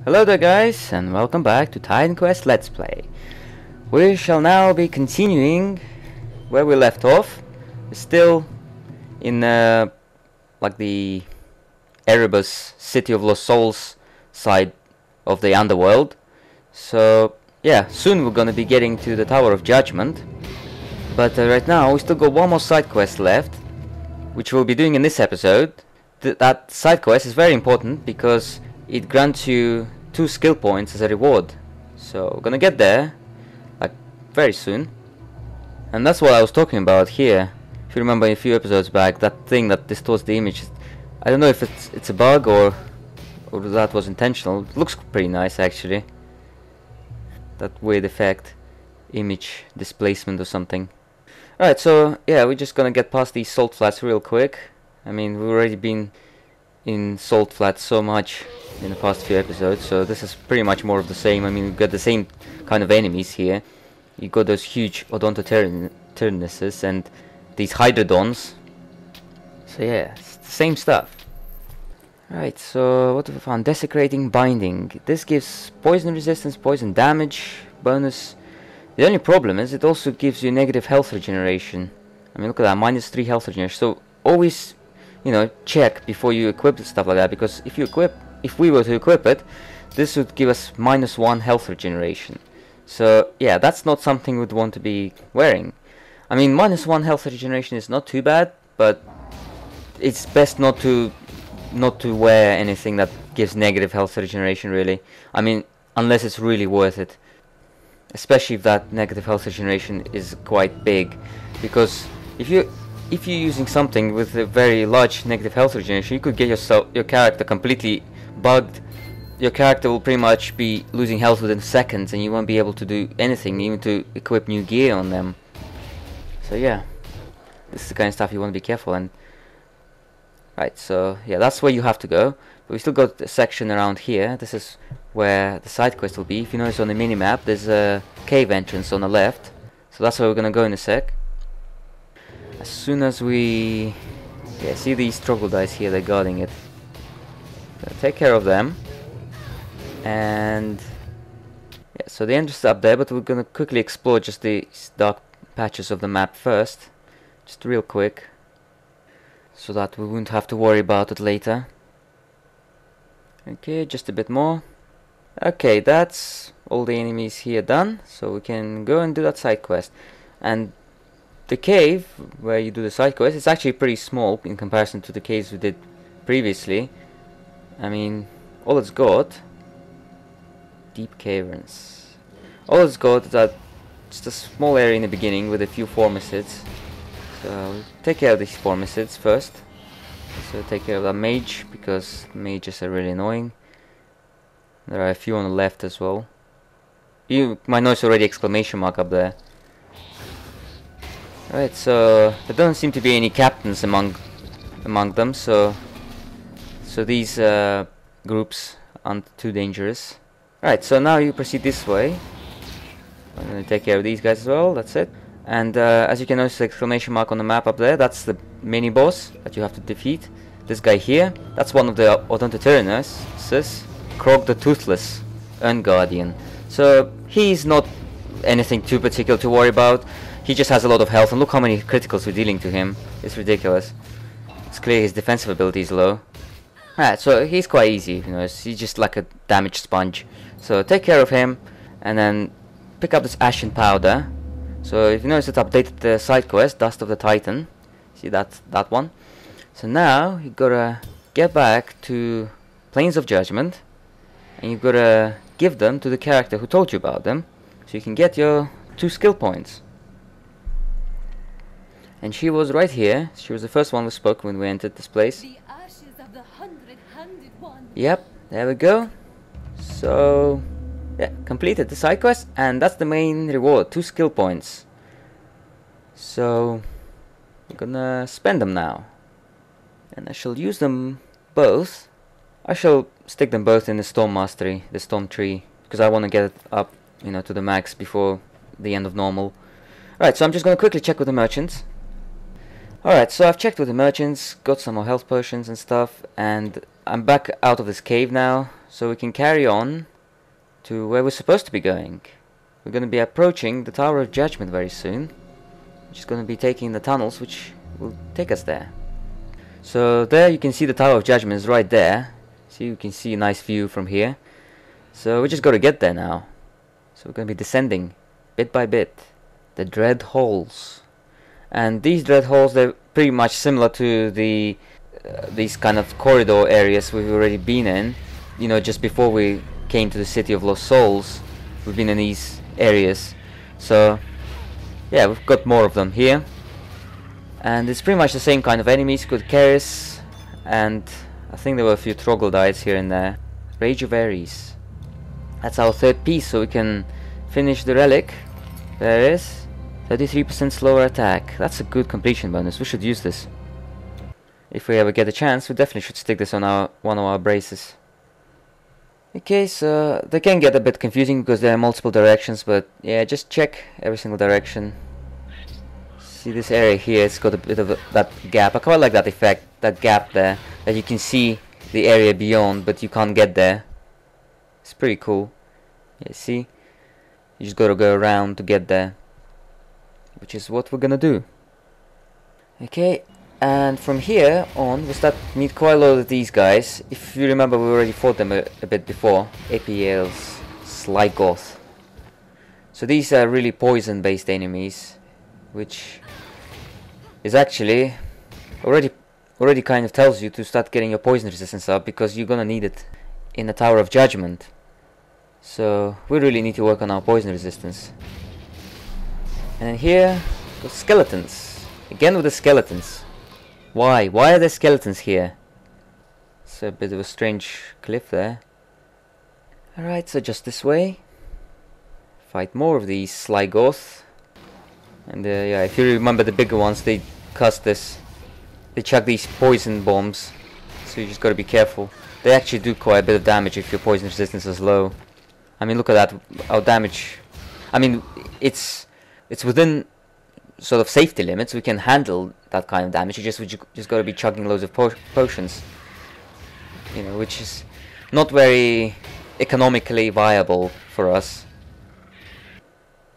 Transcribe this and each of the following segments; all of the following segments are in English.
Hello there guys, and welcome back to Titan Quest Let's Play. We shall now be continuing where we left off. We're still in like the Erebus City of Lost Souls side of the underworld. So yeah, soon we're gonna be getting to the Tower of Judgement. But right now we still got one more side quest left, which we'll be doing in this episode. That side quest is very important because it grants you 2 skill points as a reward. So we're gonna get there like very soon. And that's what I was talking about here. If you remember a few episodes back, that thing that distorts the image, I don't know if it's a bug or that was intentional. It looks pretty nice actually. That weird effect, image displacement or something. Alright, so yeah, we're just gonna get past these salt flats real quick. I mean, we've already been in salt flats so much in the past few episodes, so this is pretty much more of the same. I mean, we've got the same kind of enemies here. You got those huge Odontotyrannuses and these Hydrodons. So yeah, it's the same stuff. Right, so what have we found? Desecrating Binding. This gives poison resistance, poison damage, bonus. The only problem is it also gives you negative health regeneration. I mean, look at that, -3 health regeneration. So always, you know, check before you equip stuff like that, because if we were to equip it, this would give us -1 health regeneration. So yeah, that's not something we'd want to be wearing. I mean, -1 health regeneration is not too bad, but it's best not to wear anything that gives negative health regeneration, really. I mean, unless it's really worth it, especially if that negative health regeneration is quite big, because if you're using something with a very large negative health regeneration, you could get your character completely bugged. Your character will pretty much be losing health within seconds, and you won't be able to do anything, even to equip new gear on them. So yeah, this is the kind of stuff you want to be careful. And right, so yeah, that's where you have to go. But we still got a section around here. This is where the side quest will be. If you notice on the mini-map, there's a cave entrance on the left. So that's where we're gonna go in a sec. As soon as we see these troglodytes here, they're guarding it. Gonna take care of them. And yeah, so the entrance is up there, but we're gonna quickly explore just these dark patches of the map first, just real quick, so that we won't have to worry about it later. Okay, just a bit more. Okay, that's all the enemies here done, so we can go and do that side quest. And the cave where you do the side quest is actually pretty small in comparison to the caves we did previously. I mean, all it's got, deep caverns. All it's got is that just a small area in the beginning with a few formicids. So we'll take care of these formicids first. So take care of that mage, because mages are really annoying. There are a few on the left as well. You might notice already exclamation mark up there. Right, so there don't seem to be any captains among them, so these groups aren't too dangerous. Right, so now you proceed this way. I'm gonna take care of these guys as well. That's it. And as you can notice, the exclamation mark on the map up there, that's the mini boss that you have to defeat. This guy here, that's one of the Odontotyrannuses, Krog the Toothless, Urn Guardian. So he's not anything too particular to worry about. He just has a lot of health, and look how many criticals we're dealing to him. It's ridiculous. It's clear his defensive ability is low. Alright, so he's quite easy, you know, he's just like a damage sponge. So take care of him, and then pick up this Ashen Powder. So if you notice, it updated the side quest, Dust of the Titan. See that one? So now you gotta get back to Plains of Judgment, and you gotta give them to the character who told you about them, so you can get your 2 skill points. And she was right here. She was the first one we spoke when we entered this place. The ashes of the hundred one. Yep, there we go. So yeah, completed the side quest, and that's the main reward, 2 skill points. So we're gonna spend them now, and I shall use them both. I shall stick them both in the Storm Mastery, the Storm Tree, because I want to get it up, you know, to the max before the end of normal. Right, so I'm just gonna quickly check with the merchants. Alright, so I've checked with the merchants, got some more health potions and stuff, and I'm back out of this cave now, so we can carry on to where we're supposed to be going. We're going to be approaching the Tower of Judgement very soon, which is going to be taking the tunnels which will take us there. So there you can see the Tower of Judgement is right there. See, you can see a nice view from here. So we just got to get there now. So we're going to be descending bit by bit. The Dread Halls. And these Dread Halls, they're pretty much similar to the these kind of corridor areas we've already been in. You know, just before we came to the City of Lost Souls, we've been in these areas. So yeah, we've got more of them here. And it's pretty much the same kind of enemies. Good Keris, and I think there were a few troglodytes here and there. Rage of Ares. That's our third piece, so we can finish the relic. There it is. 33% slower attack. That's a good completion bonus. We should use this. If we ever get a chance, we definitely should stick this on one of our braces. Okay, so they can get a bit confusing because there are multiple directions, but yeah, just check every single direction. See this area here, it's got a bit of that gap. I quite like that effect, that gap there, that you can see the area beyond, but you can't get there. It's pretty cool. Yeah, see? You just gotta go around to get there, which is what we're gonna do. Okay, and from here on, we start to meet quite a lot of these guys. If you remember, we already fought them a bit before. APLs, Slygoth. So these are really poison-based enemies, which is actually already kind of tells you to start getting your poison resistance up, because you're gonna need it in the Tower of Judgement. So we really need to work on our poison resistance. And then here, the skeletons. Again with the skeletons. Why? Why are there skeletons here? It's a bit of a strange cliff there. Alright, so just this way. Fight more of these Slygoth. And yeah, if you remember the bigger ones, they cast this. They chuck these poison bombs. So you just gotta be careful. They actually do quite a bit of damage if your poison resistance is low. I mean, look at that, our damage. I mean, it's within sort of safety limits. We can handle that kind of damage. We just gotta be chugging loads of potions. You know, which is not very economically viable for us.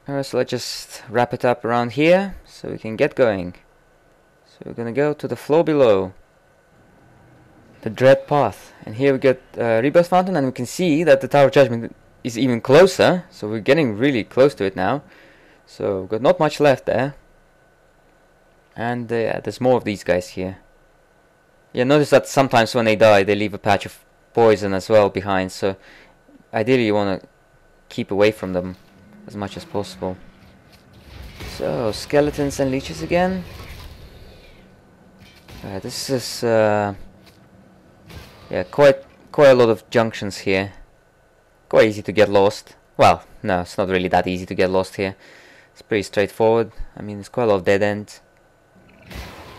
Alright, so let's just wrap it up around here so we can get going. So we're gonna go to the floor below. The Dread Path. And here we get Rebirth Fountain, and we can see that the Tower of Judgement is even closer. So we're getting really close to it now. So we've got not much left there. And yeah, there's more of these guys here. Yeah, notice that sometimes when they die, they leave a patch of poison as well behind. So ideally you want to keep away from them as much as possible. So, skeletons and leeches again. This is yeah, quite a lot of junctions here. Quite easy to get lost. Well, no, it's not really that easy to get lost here. It's pretty straightforward. I mean, there's quite a lot of dead ends.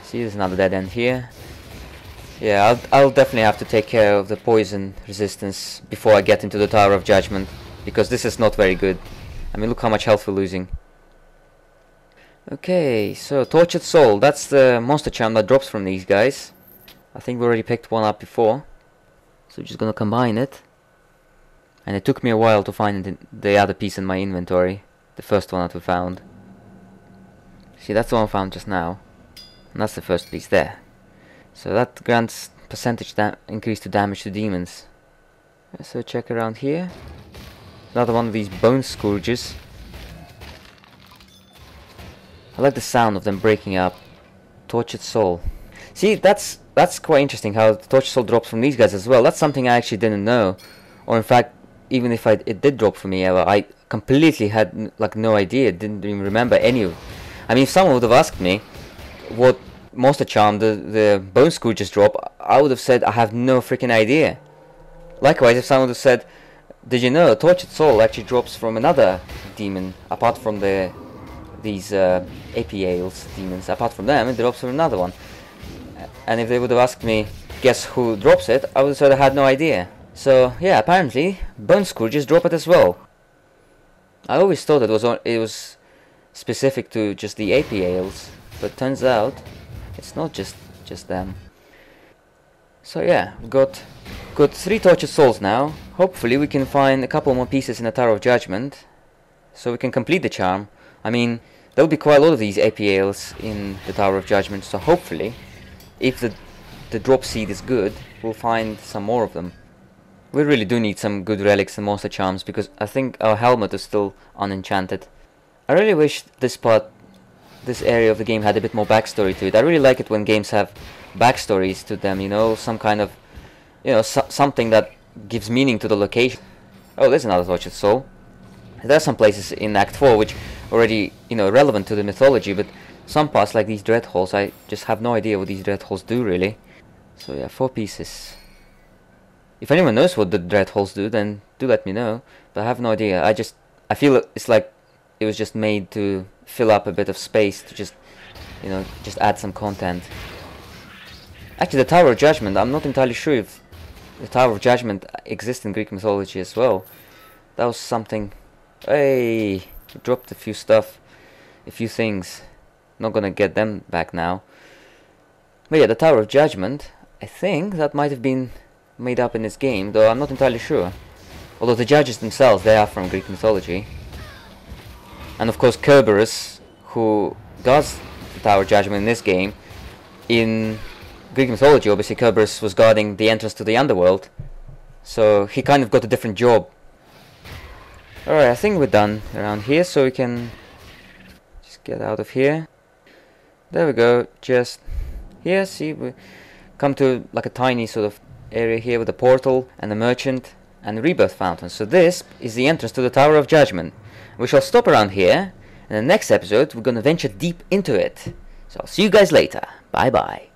See, there's another dead end here. Yeah, I'll definitely have to take care of the poison resistance before I get into the Tower of Judgement, because this is not very good. I mean, look how much health we're losing. Okay, so Tortured Soul, that's the monster charm that drops from these guys. I think we already picked one up before. So we're just gonna combine it. And it took me a while to find the other piece in my inventory. The first one that we found. See, that's the one I found just now. And that's the first piece there. So that grants percentage increase to damage to demons. So check around here. Another one of these bone scourges. I like the sound of them breaking up. Tortured Soul. See, that's quite interesting how the Tortured Soul drops from these guys as well. That's something I actually didn't know. Or in fact, even if it did drop from me ever, I completely had like no idea. Didn't even remember any of. I mean, if someone would have asked me what monster charm the bone scourges drop, I would have said I have no freaking idea. Likewise, if someone would have said, did you know Tortured Soul actually drops from another demon apart from these APALs demons? Apart from them, it drops from another one. And if they would have asked me, guess who drops it, I would have said I had no idea. So yeah, apparently bone scourges drop it as well. I always thought it was specific to just the APALs, but turns out It's not just them. So yeah, we've got 3 tortured souls now. Hopefully we can find a couple more pieces in the Tower of Judgement, so we can complete the charm. I mean, there'll be quite a lot of these APLs in the Tower of Judgement, so hopefully, if the drop seed is good, we'll find some more of them. We really do need some good relics and monster charms, because I think our helmet is still unenchanted. I really wish this area of the game had a bit more backstory to it. I really like it when games have backstories to them, you know, some kind of, you know, something that gives meaning to the location. Oh, there's another tortured soul. There are some places in Act 4 which already, you know, relevant to the mythology, but some parts like these dread halls, I just have no idea what these dread halls do really. So yeah, 4 pieces. If anyone knows what the dread halls do, then do let me know, but I have no idea. I feel it's like it was just made to fill up a bit of space, to just, you know, just add some content. Actually, the Tower of Judgement, I'm not entirely sure if the Tower of Judgement exists in Greek mythology as well. That was something. Hey, dropped a few things. Not gonna get them back now. But yeah, the Tower of Judgement, I think that might have been made up in this game, though I'm not entirely sure. Although the judges themselves, they are from Greek mythology. And of course Kerberos, who guards the Tower of Judgement in this game, in Greek mythology, obviously Kerberos was guarding the entrance to the underworld, so he kind of got a different job. Alright, I think we're done around here, so we can just get out of here. There we go, just here, see, we come to like a tiny sort of area here with a portal and a merchant and a rebirth fountain. So this is the entrance to the Tower of Judgement. We shall stop around here, and in the next episode we're going to venture deep into it. So I'll see you guys later. Bye bye.